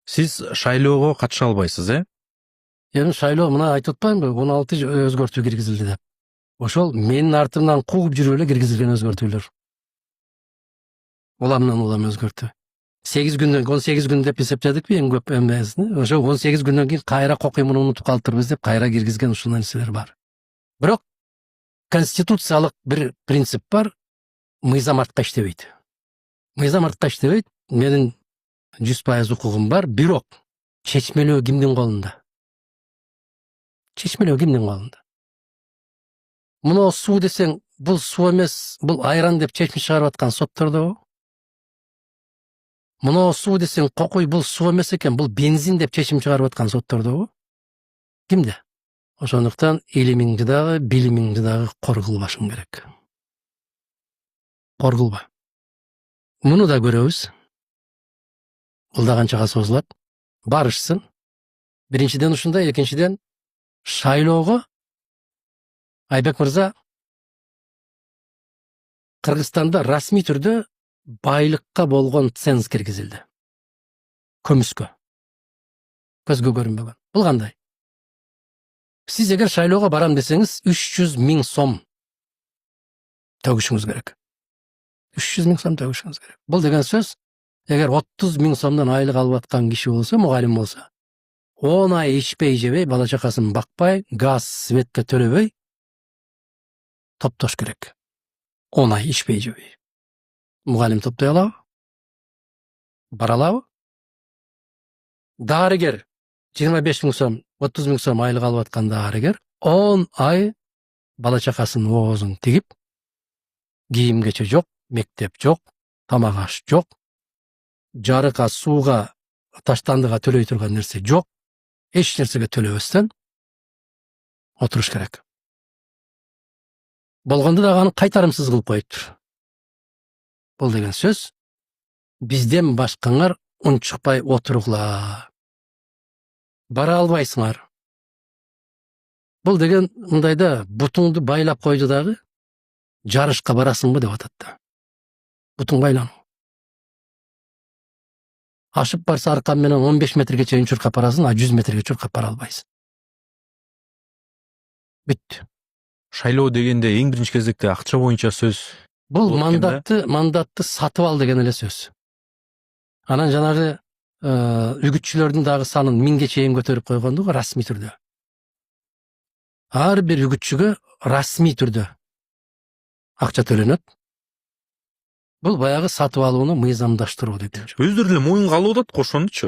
Сиз шайлоого катыша албайсыз, Эми шайлоо мына айтып атпаймынбы 16 өзгөртүү киргизилди деп. Ошол менин артымдан кууп жүрүп эле киргизилген өзгөртүүлөр. Уламдан улам өзгөртүү. 8 күндөн 18 күн деп эсептедикпи эң көп эмесин. Ошо 18 күндөн кийин кайра кокуймун унутуп калыптырбыз деп кайра киргизген ушул нерселер бар. Бирок конституциялык бир принцип бар. Мыйзам артка иштебейт. Мыйзам артка иштебейт. Менин 100% укугум бар. Бирок чечмелөө кимдин колунда? Чечмелөө кимдин колунда? Муну суу десең, бул суу эмес, бул айран деп чечим чыгарып аткан соттордобу? Муну суу десең, кокуй бул суу эмес экен, бул бензин деп чечим чыгарып аткан соттордобу? Кимде? Ошондуктан илимиңди дагы, билимиңди дагы коргулбашың керек. Коргулба. Муну да көрөбүз. Бул да канчага созулат? Барышсын. Биринчиден ушундай, экинчиден шайлоого Айбек мырза Кыргызстанда расмий түрдө байлыкка болгон ценз киргизилди. Көмүскө. Көзгө көрүнбөгөн. Бул кандай? Сиз эгер шайлоого барам десеңиз 300 000 сом төгүшүңүз керек. 300 000 сом төгүшүңүз керек. Бул деген сөз, эгер 30 000 сомдон айлык алып аткан киши болсо, мугалим болсо, 10 ай ичпей жебей, бала чакасын бакпай, газ, светке төлөбөй топтош керек. 10 ай ичпей жебей. Мугалим топтой алабы? Бара алабы? Дарыгер 25 000 сом, 30 000 сом айлык алып аткан дарыгер 10 ай бала чакасын оозун тигип, кийим кече жок, мектеп жок, тамак аш жок, жарыкка, сууга, таштандыга төлөй турган нерсе жок, эч нерсеге төлөбөстөн отуруш керек. Болгондо дагы аны кайтарымсыз кылып коюптур. Бул деген сөз, бизден башкаңар унчукпай отуругула. Бара албайсыңар. Бул деген мындайда бутуңду байлап койду дагы, жарышка барасыңбы деп атат да. Бутуң байлануу. Ашып барса аркан менен 15 метрге чейин чуркап барасың, а 100 метрге чуркап бара албайсың. Бүттү. Шайлоо дегенде эң биринчи кезекте акча боюнча сөз. Бул Болот экен мандатты сатып ал деген эле сөз. Анан жанагы үгүтчүлөрдүн дагы санын 1000ге чейин көтөрүп койгондук расмий түрдө. Ар бир үгүтчүгө расмий түрдө акча төлөнөт. Бул баягы сатып алууну мыйзамдаштыруу дейт. Өздөрү эле моюнга алып атат ошондучу.